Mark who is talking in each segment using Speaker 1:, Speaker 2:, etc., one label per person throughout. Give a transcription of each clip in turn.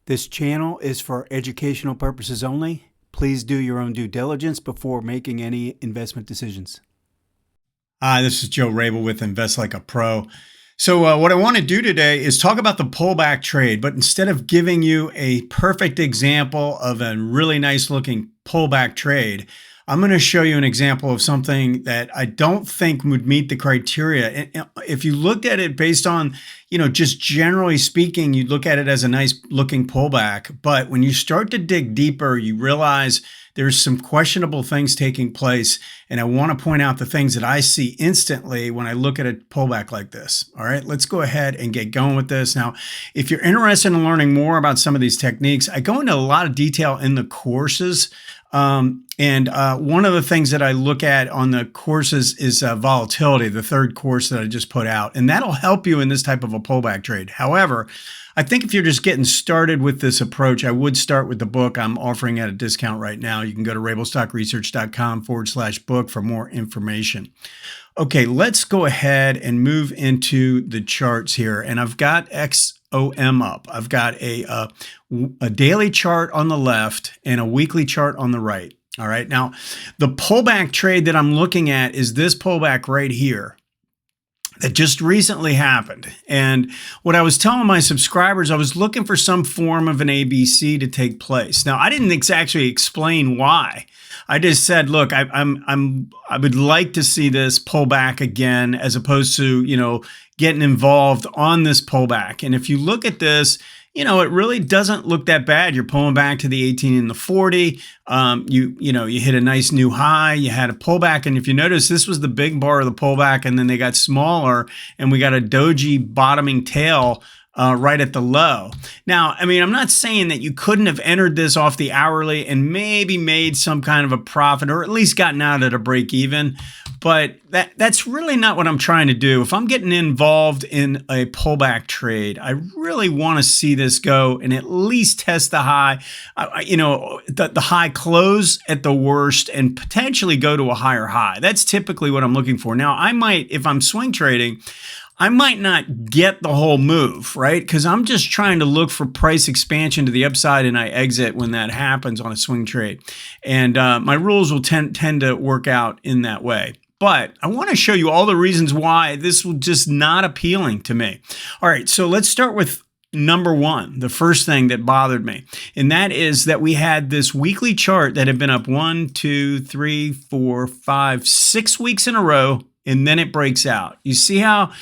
Speaker 1: This channel is for educational purposes only. Please do your own due diligence before making any investment decisions.
Speaker 2: Hi, this is Joe Rabil with Invest Like a Pro. So what I want to do today is talk about the pullback trade, but instead of giving you a perfect example of a really nice looking pullback trade, I'm going to show you an example of something that I don't think would meet the criteria. And if you looked at it based on, just generally speaking, you'd look at it as a nice looking pullback. But when you start to dig deeper, you realize there's some questionable things taking place. And I want to point out the things that I see instantly when I look at a pullback like this. All right, let's go ahead and get going with this. Now, if you're interested in learning more about some of these techniques, I go into a lot of detail in the courses. One of the things that I look at on the courses is volatility, the third course that I just put out, and that'll help you in this type of a pullback trade. However, I think if you're just getting started with this approach, I would start with the book I'm offering at a discount right now. You can go to rabilstockresearch.com/book for more information. Okay, let's go ahead and move into the charts here. And I've got XOM up. I've got a daily chart on the left and a weekly chart on the right. All right, now the pullback trade that I'm looking at is this pullback right here that just recently happened. And what I was telling my subscribers, I was looking for some form of an ABC to take place. Now, I didn't actually explain why. I just said, look, I would like to see this pullback again, as opposed to, getting involved on this pullback. And if you look at this, it really doesn't look that bad. You're pulling back to the 18 and the 40. You hit a nice new high. You had a pullback. And if you notice, this was the big bar of the pullback, and then they got smaller, and we got a doji bottoming tail right at the low. Now, I'm not saying that you couldn't have entered this off the hourly and maybe made some kind of a profit, or at least gotten out at a break even, but that's really not what I'm trying to do. If I'm getting involved in a pullback trade, I really want to see this go and at least test the high, the high close at the worst and potentially go to a higher high. That's typically what I'm looking for. Now, I might, if I'm swing trading, I might not get the whole move, right? Because I'm just trying to look for price expansion to the upside, and I exit when that happens on a swing trade. And my rules will tend to work out in that way. But I want to show you all the reasons why this was just not appealing to me. All right, so let's start with number one, the first thing that bothered me. And that is that we had this weekly chart that had been up 1, 2, 3, 4, 5, 6 weeks in a row, and then it breaks out. You see how?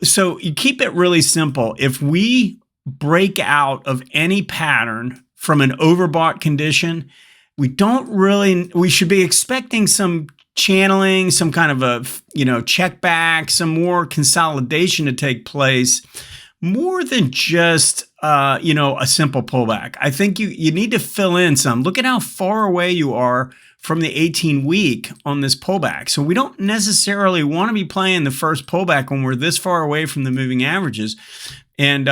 Speaker 2: So you keep it really simple. If we break out of any pattern from an overbought condition, we should be expecting some channeling, some kind of a, check back, some more consolidation to take place, more than just, a simple pullback. I think you need to fill in some. Look at how far away you are from the 18-week on this pullback. So we don't necessarily want to be playing the first pullback when we're this far away from the moving averages. And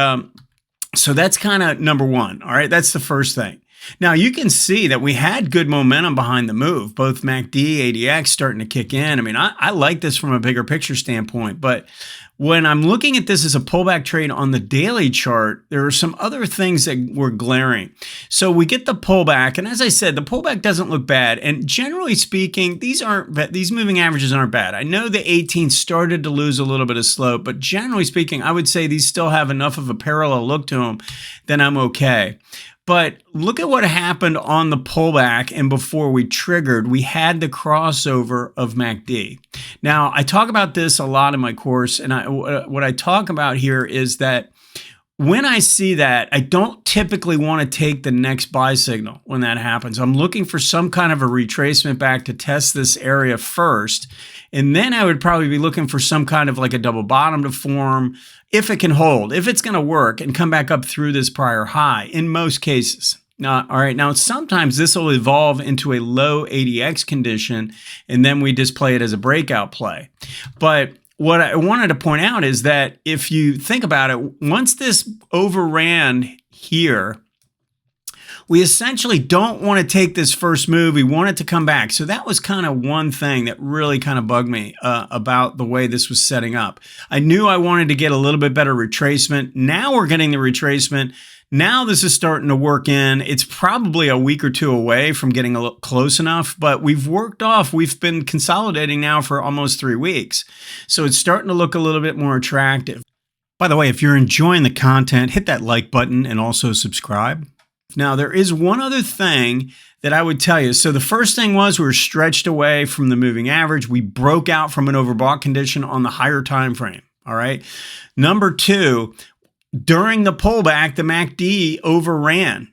Speaker 2: so that's kind of number one. All right, that's the first thing. Now, you can see that we had good momentum behind the move, both MACD, ADX starting to kick in. I like this from a bigger picture standpoint, but when I'm looking at this as a pullback trade on the daily chart, there are some other things that were glaring. So we get the pullback, and as I said, the pullback doesn't look bad. And generally speaking, these moving averages aren't bad. I know the 18 started to lose a little bit of slope, but generally speaking, I would say these still have enough of a parallel look to them that I'm okay. But look at what happened on the pullback, and before we triggered, we had the crossover of MACD. Now, I talk about this a lot in my course, and what I talk about here is that when I see that, I don't typically want to take the next buy signal when that happens. I'm looking for some kind of a retracement back to test this area first, and then I would probably be looking for some kind of like a double bottom to form, if it can hold, if it's going to work and come back up through this prior high in most cases. All right, now sometimes this will evolve into a low ADX condition, and then we just play it as a breakout play. But what I wanted to point out is that if you think about it, once this overran here, we essentially don't want to take this first move. We want it to come back. So that was kind of one thing that really kind of bugged me about the way this was setting up. I knew I wanted to get a little bit better retracement. Now we're getting the retracement. Now this is starting to work in. It's probably a week or two away from getting a little close enough, but we've been consolidating now for almost 3 weeks. So it's starting to look a little bit more attractive. By the way, if you're enjoying the content, hit that like button and also subscribe. Now, there is one other thing that I would tell you. So the first thing was we were stretched away from the moving average. We broke out from an overbought condition on the higher time frame. All right. Number two, during the pullback, the MACD overran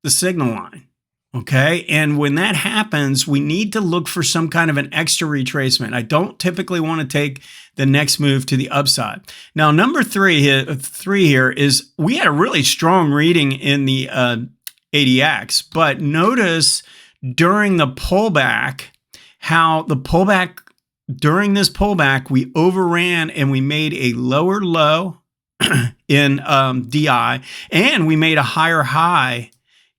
Speaker 2: the signal line. Okay. And when that happens, we need to look for some kind of an extra retracement. I don't typically want to take the next move to the upside. Now, number three here is we had a really strong reading in the ADX, but notice during the pullback, how the pullback, during this pullback, we overran and we made a lower low in DI, and we made a higher high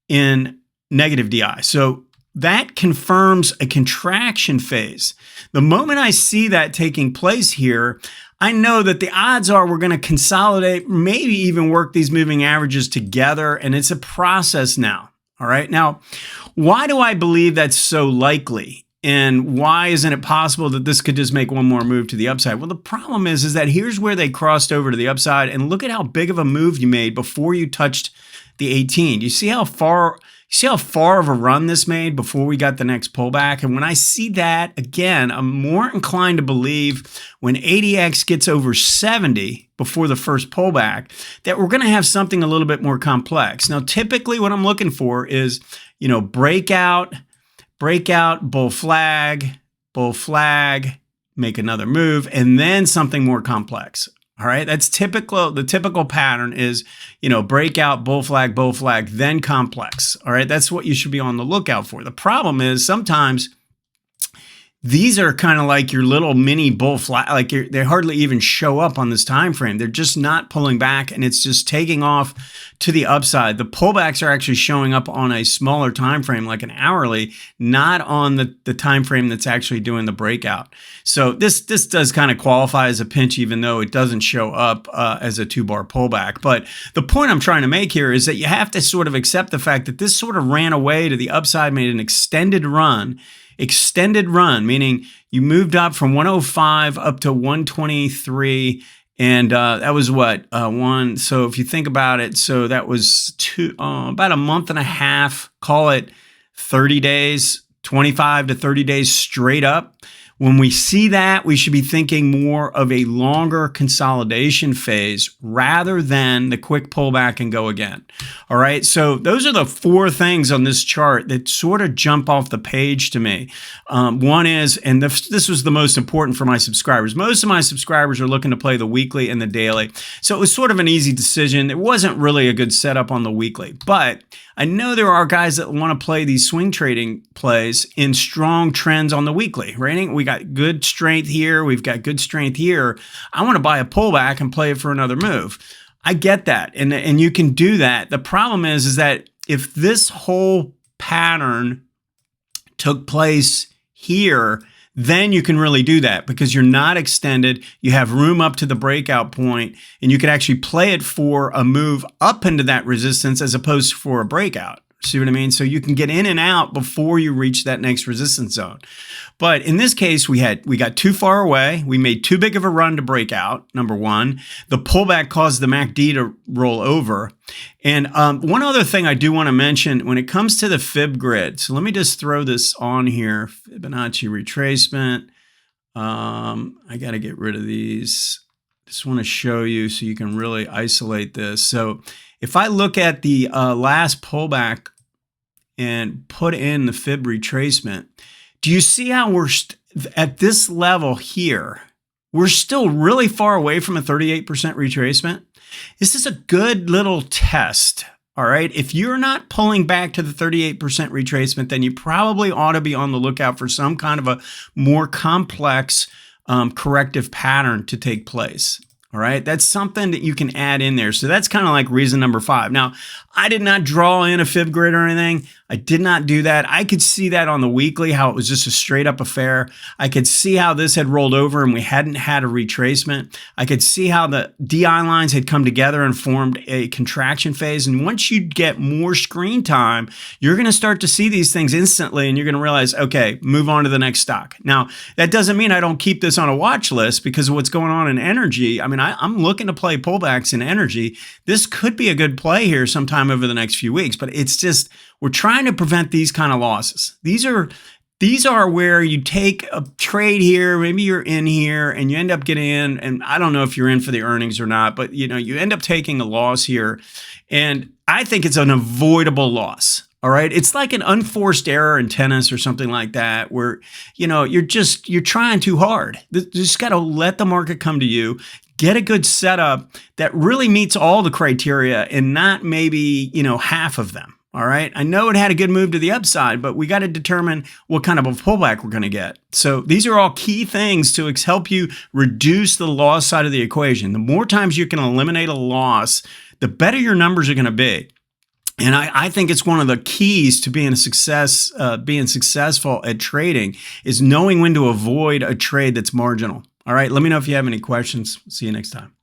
Speaker 2: in negative DI. So that confirms a contraction phase. The moment I see that taking place here, I know that the odds are we're going to consolidate, maybe even work these moving averages together, and it's a process now. All right. Now, why do I believe that's so likely? And why isn't it possible that this could just make one more move to the upside? Well, the problem is that here's where they crossed over to the upside, and look at how big of a move you made before you touched the 18. You see how far of a run this made before we got the next pullback? And when I see that, again, I'm more inclined to believe when ADX gets over 70 before the first pullback, that we're going to have something a little bit more complex. Now, typically what I'm looking for is, breakout, bull flag, make another move, and then something more complex. All right, that's typical. The typical pattern is, breakout, bull flag, then complex. All right, that's what you should be on the lookout for. The problem is sometimes these are kind of like your little mini bull flag, like they hardly even show up on this time frame. They're just not pulling back, and it's just taking off to the upside. The pullbacks are actually showing up on a smaller time frame, like an hourly, not on the time frame that's actually doing the breakout. So this does kind of qualify as a pinch, even though it doesn't show up as a 2-bar pullback. But the point I'm trying to make here is that you have to sort of accept the fact that this sort of ran away to the upside, made an extended run, meaning you moved up from 105 up to 123, and that was what one. So if you think about it, so that was about a month and a half, call it 30 days, 25 to 30 days straight up. When we see that, we should be thinking more of a longer consolidation phase rather than the quick pullback and go again. All right. So those are the 4 things on this chart that sort of jump off the page to me. One is, and this was the most important for my subscribers. Most of my subscribers are looking to play the weekly and the daily. So it was sort of an easy decision. It wasn't really a good setup on the weekly, but I know there are guys that want to play these swing trading plays in strong trends on the weekly, right? We got good strength here. We've got good strength here. I want to buy a pullback and play it for another move. I get that. And you can do that. The problem is that if this whole pattern took place here, then you can really do that because you're not extended. You have room up to the breakout point, and you can actually play it for a move up into that resistance as opposed to for a breakout. See what I mean? So you can get in and out before you reach that next resistance zone. But in this case, we got too far away. We made too big of a run to break out, number one. The pullback caused the MACD to roll over. And one other thing I do want to mention when it comes to the fib grid. So let me just throw this on here. Fibonacci retracement. I got to get rid of these. Just want to show you so you can really isolate this. So if I look at the last pullback and put in the fib retracement, do you see how we're at this level here? We're still really far away from a 38% retracement. This is a good little test. All right. If you're not pulling back to the 38% retracement, then you probably ought to be on the lookout for some kind of a more complex corrective pattern to take place. All right, that's something that you can add in there. So that's kind of like reason number 5. Now, I did not draw in a fib grid or anything. I did not do that. I could see that on the weekly, how it was just a straight up affair. I could see how this had rolled over and we hadn't had a retracement. I could see how the DI lines had come together and formed a contraction phase. And once you get more screen time, you're going to start to see these things instantly and you're going to realize, okay, move on to the next stock. Now, that doesn't mean I don't keep this on a watch list because of what's going on in energy. I mean, I'm looking to play pullbacks in energy. This could be a good play here sometime over the next few weeks, but it's just, we're trying to prevent these kind of losses. These are where you take a trade here, maybe you're in here and you end up getting in, and I don't know if you're in for the earnings or not, but you end up taking a loss here. And I think it's an avoidable loss. All right. It's like an unforced error in tennis or something like that, where, you're trying too hard. You just got to let the market come to you. Get a good setup that really meets all the criteria and not maybe, half of them. All right. I know it had a good move to the upside, but we got to determine what kind of a pullback we're going to get. So these are all key things to help you reduce the loss side of the equation. The more times you can eliminate a loss, the better your numbers are going to be. And I think it's one of the keys to being successful at trading is knowing when to avoid a trade that's marginal. All right. Let me know if you have any questions. See you next time.